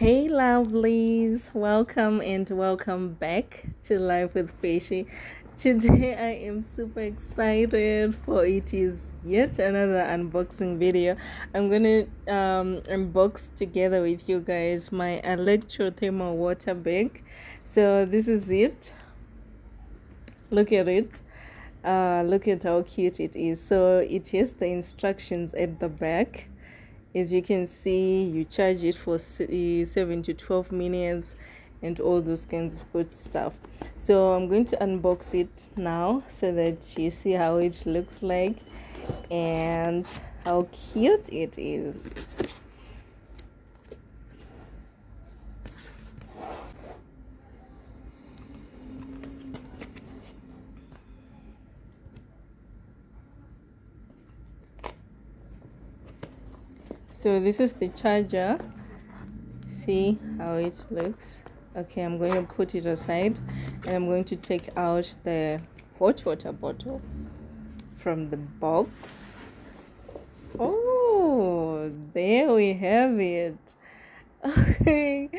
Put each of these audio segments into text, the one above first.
Hey lovelies, welcome and welcome back to Life with Patie. Today I am super excited for it is yet another unboxing video. I'm gonna unbox together with you guys my Electrothermal water bag. So this is it. Look at it. Look at how cute it is. So it has the instructions at the back. As you can see, you charge it for 7 to 12 minutes and all those kinds of good stuff. So I'm going to unbox it now so that you see how it looks like and how cute it is. So this is the charger. See how it looks. Okay, I'm going to put it aside and I'm going to take out the hot water bottle from the box. Oh, there we have it. Okay,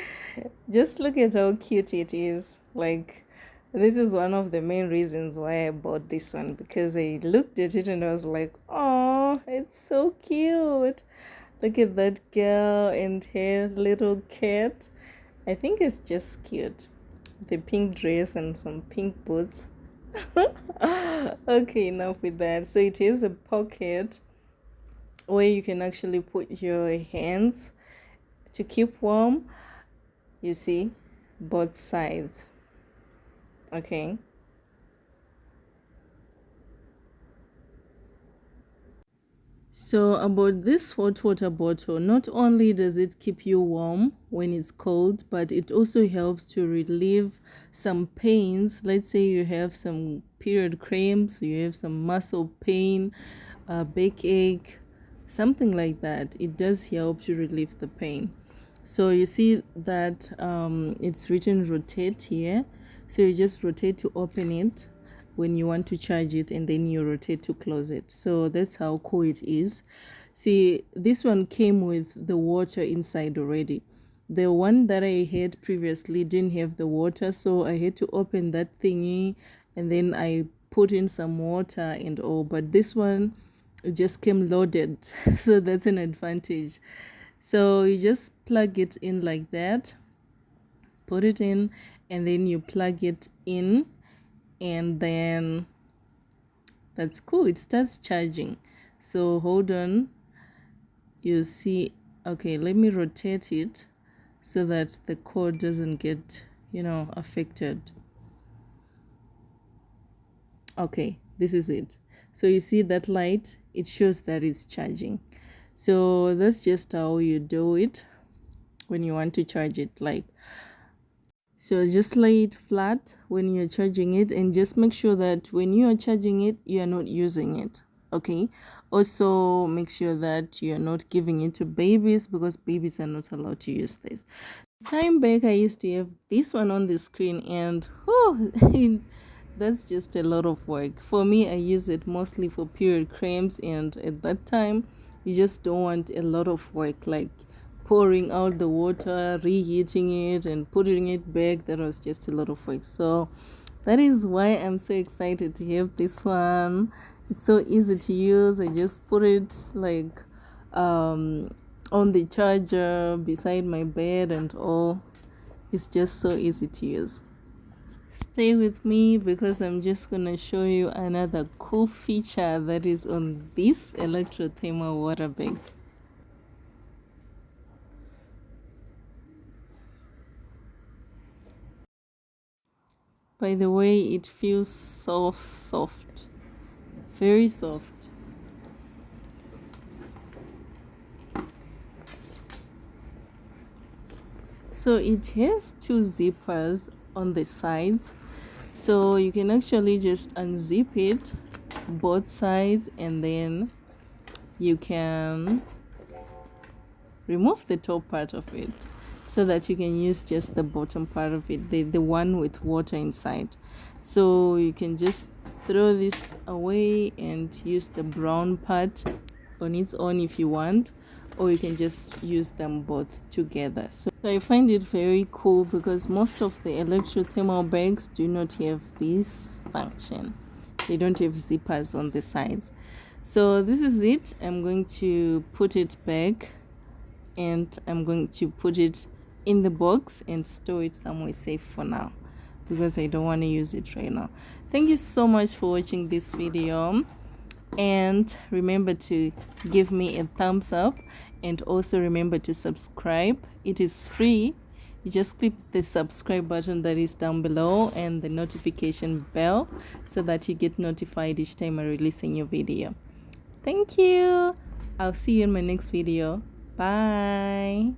just look at how cute it is. Like, this is one of the main reasons why I bought this one, because I looked at it and I was like, oh, it's so cute. Look at that girl and her little cat. I think it's just cute. The pink dress and some pink boots. Okay, enough with that. So it is a pocket where you can actually put your hands to keep warm. You see, both sides. Okay. So about this hot water bottle, not only does it keep you warm when it's cold, but it also helps to relieve some pains. Let's say you have some period cramps, you have some muscle pain, backache, something like that. It does help to relieve the pain. So you see that it's written rotate here. So you just rotate to open it when you want to charge it, and then you rotate to close it. So that's how cool it is. See, this one came with the water inside already. The one that I had previously didn't have the water, so I had to open that thingy and then I put in some water and all. But this one, it just came loaded. So that's an advantage. So you just plug it in like that, put it in, and then you plug it in, and then that's cool, it starts charging. So hold on, you see. Okay, let me rotate it so that the cord doesn't get affected. Okay, this is it. So you see that light, it shows that it's charging. So that's just how you do it when you want to charge it. Like, so just lay it flat when you're charging it, and just make sure that when you are charging it, you are not using it. Okay, also make sure that you're not giving it to babies, because babies are not allowed to use this. Time back, I used to have this one on the screen, and that's just a lot of work for me. I use it mostly for period cramps, and at that time you just don't want a lot of work, like pouring out the water, reheating it, and putting it back. That was just a lot of work. So that is why I'm so excited to have this one. It's so easy to use. I just put it like on the charger beside my bed and all. It's just so easy to use. Stay with me, because I'm just gonna show you another cool feature that is on this Electrothermal water bag. By the way, it feels so soft, very soft. So it has two zippers on the sides, so you can actually just unzip it both sides, and then you can remove the top part of it so that you can use just the bottom part of it, the one with water inside. So you can just throw this away and use the brown part on its own if you want, or you can just use them both together. So I find it very cool because most of the electrothermal bags do not have this function. They don't have zippers on the sides. So this is it. I'm going to put it back, and I'm going to put it in the box and store it somewhere safe for now, because I don't want to use it right now. Thank you so much for watching this video, and remember to give me a thumbs up, and also remember to subscribe. It is free. You just click the subscribe button that is down below and the notification bell so that you get notified each time I release a new video. Thank you. I'll see you in my next video. Bye.